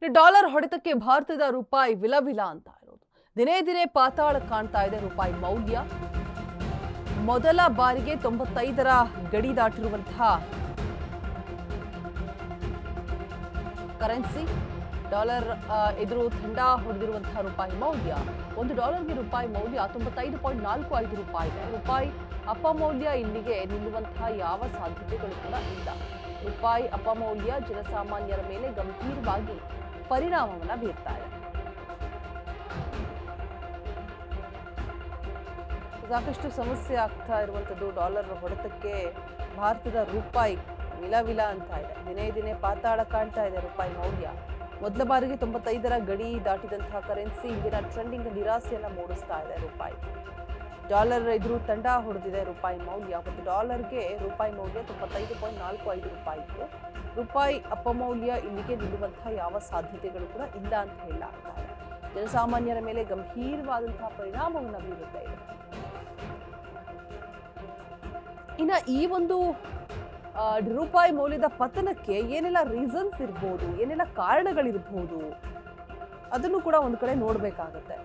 Dollar ಹೊಡೆತಕ್ಕೆ ಭಾರತದ ರೂಪಾಯಿ ವಿಲವಿಲ ಅಂತ ಇರೋದು. ದಿನೇ ದಿನೇ ಪಾತಾಳ ಕಾಣ್ತಾ ಇದೆ ರೂಪಾಯಿ ಮೌಲ್ಯ. ಮೊದಲ ಬಾರಿಗೆ 95ರ ಗಡಿ ದಾಟಿರುವಂತಹ ಕರೆನ್ಸಿ ಡಾಲರ್ ಎದುರು ಥಂಡ ಹೊಡೆದಿರುವಂತಹ ರೂಪಾಯಿ ಮೌಲ್ಯ. $1ಗೆ ರೂಪಾಯಿ ಮೌಲ್ಯ 95.45 ರೂಪಾಯಿ ಇದೆ. ರೂಪಾಯಿ ಅಪಮೌಲ್ಯ ಇಲ್ಲಿಗೆ ನಿಲ್ಲುವಂತಹ ಯಾವ ಸಾಧ್ಯತೆಗಳು ಕೂಡ ಇಲ್ಲ. ರೂಪಾಯಿ ಅಪಮೌಲ್ಯ ಜನಸಾಮಾನ್ಯರ ಮೇಲೆ ಗಂಭೀರವಾಗಿ ಪರಿಣಾಮವನ್ನ ಬೀರ್ತಾ ಇದೆ. ಸಾಕಷ್ಟು ಸಮಸ್ಯೆ ಆಗ್ತಾ ಇರುವಂತದ್ದು ಡಾಲರ್ ಹೊಡೆತಕ್ಕೆ ಭಾರತದ ರೂಪಾಯಿ ವಿಲವಿಲ ಅಂತ ಇದೆ. ದಿನೇ ದಿನೇ ಪಾತಾಳ ಕಾಣ್ತಾ ಇದೆ ರೂಪಾಯಿ ಮೌಲ್ಯ. ಮೊದಲ ಬಾರಿಗೆ 95ರ ಗಡಿ ದಾಟಿದಂತಹ ಕರೆನ್ಸಿ ಇಂದಿನ ಟ್ರೆಂಡಿಂಗ್ ನಿರಾಸೆಯನ್ನ ಮೂಡಿಸ್ತಾ ಇದೆ. ರೂಪಾಯಿ ಡಾಲರ್ ಎದುರು ತಂಡ ಹೊಡೆದಿದೆ ರೂಪಾಯಿ ಮೌಲ್ಯ. $1ಗೆ ರೂಪಾಯಿ ಮೌಲ್ಯ 95.45 ರೂಪಾಯಿ ಇತ್ತು. ರೂಪಾಯಿ ಅಪಮೌಲ್ಯ ಇಲ್ಲಿಗೆ ನಿಲ್ಲುವಂತಹ ಯಾವ ಸಾಧ್ಯತೆಗಳು ಕೂಡ ಇಲ್ಲ ಅಂತ ಹೇಳಲಾಗ್ತಾ ಇದೆ. ಜನಸಾಮಾನ್ಯರ ಮೇಲೆ ಗಂಭೀರವಾದಂತಹ ಪರಿಣಾಮವನ್ನು ಬೀರುತ್ತೆ ಇದೆ. ಇನ್ನ ಈ ಒಂದು ರೂಪಾಯಿ ಮೌಲ್ಯದ ಪತನಕ್ಕೆ ಏನೆಲ್ಲ ರೀಸನ್ಸ್ ಇರ್ಬೋದು, ಏನೆಲ್ಲ ಕಾರಣಗಳಿರ್ಬೋದು, ಅದನ್ನು ಕೂಡ ಒಂದು ಕಡೆ ನೋಡ್ಬೇಕಾಗತ್ತೆ.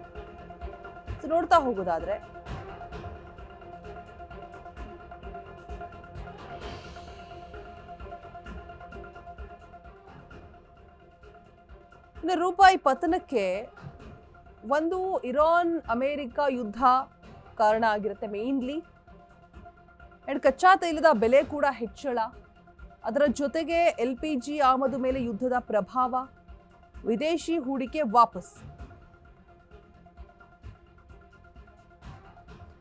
ನೋಡ್ತಾ ಹೋಗೋದಾದ್ರೆ ರೂಪಾಯಿ ಪತನಕ್ಕೆ ಒಂದು ಇರಾನ್ ಅಮೆರಿಕ ಯುದ್ಧ ಕಾರಣ ಆಗಿರುತ್ತೆ ಮೇನ್ಲಿ. ಅಂಡ್ ಕಚ್ಚಾ ತೈಲದ ಬೆಲೆ ಕೂಡ ಹೆಚ್ಚಳ, ಅದರ ಜೊತೆಗೆ LPG ಆಮದು ಮೇಲೆ ಯುದ್ಧದ ಪ್ರಭಾವ, ವಿದೇಶಿ ಹೂಡಿಕೆ ವಾಪಸ್.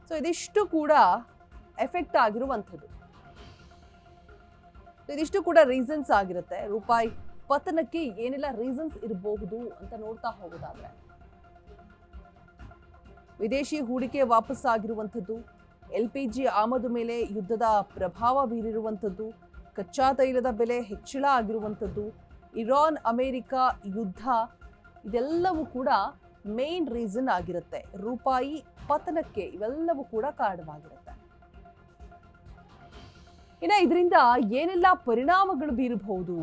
ಸೊ ಇದಿಷ್ಟು ಕೂಡ ಎಫೆಕ್ಟ್ ಆಗಿರುವಂಥದ್ದು. ಇದಿಷ್ಟು ಕೂಡ ರೀಸನ್ಸ್ ಆಗಿರುತ್ತೆ. ರೂಪಾಯಿ ಪತನಕ್ಕೆ ಏನೆಲ್ಲ ರೀಸನ್ಸ್ ಇರಬಹುದು ಅಂತ ನೋಡ್ತಾ ಹೋಗೋದಾದ್ರೆ, ವಿದೇಶಿ ಹೂಡಿಕೆ ವಾಪಸ್ ಆಗಿರುವಂಥದ್ದು, LPG ಆಮದು ಮೇಲೆ ಯುದ್ಧದ ಪ್ರಭಾವ ಬೀರಿರುವಂಥದ್ದು, ಕಚ್ಚಾ ತೈಲದ ಬೆಲೆ ಹೆಚ್ಚಳ ಆಗಿರುವಂಥದ್ದು, ಇರಾನ್ ಅಮೆರಿಕ ಯುದ್ಧ, ಇದೆಲ್ಲವೂ ಕೂಡ ಮೇನ್ ರೀಸನ್ ಆಗಿರುತ್ತೆ ರೂಪಾಯಿ ಪತನಕ್ಕೆ. ಇವೆಲ್ಲವೂ ಕೂಡ ಕಾರಣವಾಗಿರುತ್ತೆ. ಇನ್ನು ಇದರಿಂದ ಏನೆಲ್ಲ ಪರಿಣಾಮಗಳು ಬೀರಬಹುದು,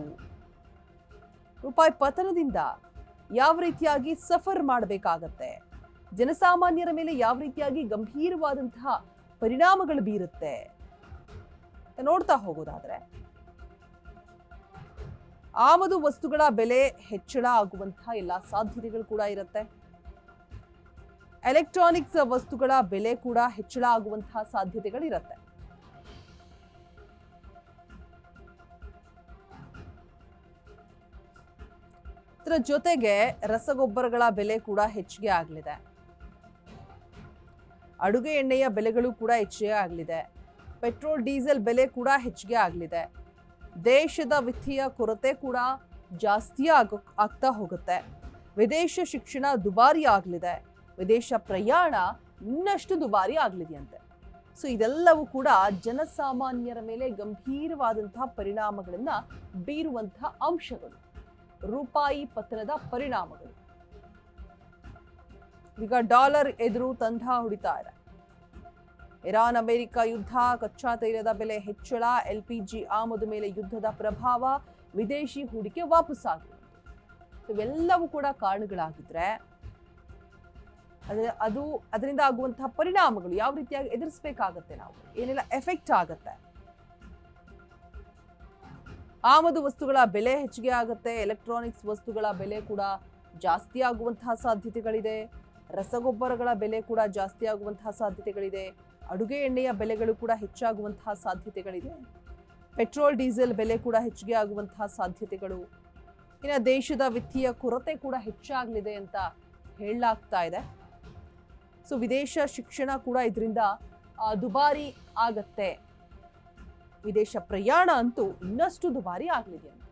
ರೂಪಾಯಿ ಪತನದಿಂದ ಯಾವ ರೀತಿಯಾಗಿ ಸಫರ್ ಮಾಡಬೇಕಾಗತ್ತೆ, ಜನಸಾಮಾನ್ಯರ ಮೇಲೆ ಯಾವ ರೀತಿಯಾಗಿ ಗಂಭೀರವಾದಂತಹ ಪರಿಣಾಮಗಳು ಬೀರುತ್ತೆ ನೋಡ್ತಾ ಹೋಗೋದಾದ್ರೆ, ಆಮದು ವಸ್ತುಗಳ ಬೆಲೆ ಹೆಚ್ಚಳ ಆಗುವಂತಹ ಎಲ್ಲ ಸಾಧ್ಯತೆಗಳು ಕೂಡ ಇರುತ್ತೆ. ಎಲೆಕ್ಟ್ರಾನಿಕ್ಸ್ ವಸ್ತುಗಳ ಬೆಲೆ ಕೂಡ ಹೆಚ್ಚಳ ಆಗುವಂತಹ ಸಾಧ್ಯತೆಗಳಿರುತ್ತೆ. ಇದರ ಜೊತೆಗೆ ರಸಗೊಬ್ಬರಗಳ ಬೆಲೆ ಕೂಡ ಹೆಚ್ಚಿಗೆ ಆಗಲಿದೆ. ಅಡುಗೆ ಎಣ್ಣೆಯ ಬೆಲೆಗಳು ಕೂಡ ಹೆಚ್ಚಿಗೆ ಆಗಲಿದೆ. ಪೆಟ್ರೋಲ್ ಡೀಸೆಲ್ ಬೆಲೆ ಕೂಡ ಹೆಚ್ಚಿಗೆ ಆಗಲಿದೆ. ದೇಶದ ವಿತ್ತೀಯ ಕೊರತೆ ಕೂಡ ಜಾಸ್ತಿ ಆಗ್ತಾ ಹೋಗುತ್ತೆ. ವಿದೇಶ ಶಿಕ್ಷಣ ದುಬಾರಿ ಆಗಲಿದೆ. ವಿದೇಶ ಪ್ರಯಾಣ ಇನ್ನಷ್ಟು ದುಬಾರಿ ಆಗಲಿದೆಯಂತೆ. ಸೊ ಇದೆಲ್ಲವೂ ಕೂಡ ಜನಸಾಮಾನ್ಯರ ಮೇಲೆ ಗಂಭೀರವಾದಂತಹ ಪರಿಣಾಮಗಳನ್ನ ಬೀರುವಂತಹ ಅಂಶಗಳು, ರೂಪಾಯಿ ಪತನದ ಪರಿಣಾಮಗಳು. ಈಗ ಡಾಲರ್ ಎದುರು ತಂಡ ಹೊಡಿತಾ ಇದೆ. ಇರಾನ್ ಅಮೆರಿಕ ಯುದ್ಧ, ಕಚ್ಚಾ ತೈಲದ ಬೆಲೆ ಹೆಚ್ಚಳ, LPG ಆಮದು ಮೇಲೆ ಯುದ್ಧದ ಪ್ರಭಾವ, ವಿದೇಶಿ ಹೂಡಿಕೆ ವಾಪಸ್ ಆಗಿರುವುದು, ಇವೆಲ್ಲವೂ ಕೂಡ ಕಾರಣಗಳಾಗಿದ್ರೆ ಅದರಿಂದ ಆಗುವಂತಹ ಪರಿಣಾಮಗಳು ಯಾವ ರೀತಿಯಾಗಿ ಎದುರಿಸಬೇಕಾಗತ್ತೆ, ನಾವು ಏನೆಲ್ಲ ಎಫೆಕ್ಟ್ ಆಗತ್ತೆ. ಆಮದು ವಸ್ತುಗಳ ಬೆಲೆ ಹೆಚ್ಚಿಗೆ ಆಗುತ್ತೆ. ಎಲೆಕ್ಟ್ರಾನಿಕ್ಸ್ ವಸ್ತುಗಳ ಬೆಲೆ ಕೂಡ ಜಾಸ್ತಿ ಆಗುವಂತಹ ಸಾಧ್ಯತೆಗಳಿದೆ. ರಸಗೊಬ್ಬರಗಳ ಬೆಲೆ ಕೂಡ ಜಾಸ್ತಿ ಆಗುವಂತಹ ಸಾಧ್ಯತೆಗಳಿದೆ. ಅಡುಗೆ ಎಣ್ಣೆಯ ಬೆಲೆಗಳು ಕೂಡ ಹೆಚ್ಚಾಗುವಂತಹ ಸಾಧ್ಯತೆಗಳಿದೆ. ಪೆಟ್ರೋಲ್ ಡೀಸೆಲ್ ಬೆಲೆ ಕೂಡ ಹೆಚ್ಚಿಗೆ ಆಗುವಂತಹ ಸಾಧ್ಯತೆಗಳು. ಇನ್ನು ದೇಶದ ವಿತ್ತೀಯ ಕೊರತೆ ಕೂಡ ಹೆಚ್ಚಾಗಲಿದೆ ಅಂತ ಹೇಳಲಾಗ್ತಾ ಇದೆ. ಸೊ ವಿದೇಶ ಶಿಕ್ಷಣ ಕೂಡ ಇದರಿಂದ ದುಬಾರಿ ಆಗತ್ತೆ. ವಿದೇಶ ಪ್ರಯಾಣ ಅಂತೂ ಇನ್ನಷ್ಟು ದುಬಾರಿ ಆಗಲಿದೆ ಅಂತ.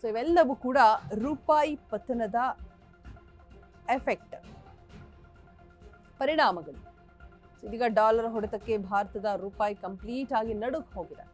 ಸೊ ಇವೆಲ್ಲವೂ ಕೂಡ ರೂಪಾಯಿ ಪತನದ ಎಫೆಕ್ಟ್, ಪರಿಣಾಮಗಳು. ಇದೀಗ ಡಾಲರ್ ಹೊಡೆತಕ್ಕೆ ಭಾರತದ ರೂಪಾಯಿ ಕಂಪ್ಲೀಟ್ ಆಗಿ ನಡುಗ್ ಹೋಗಿದೆ.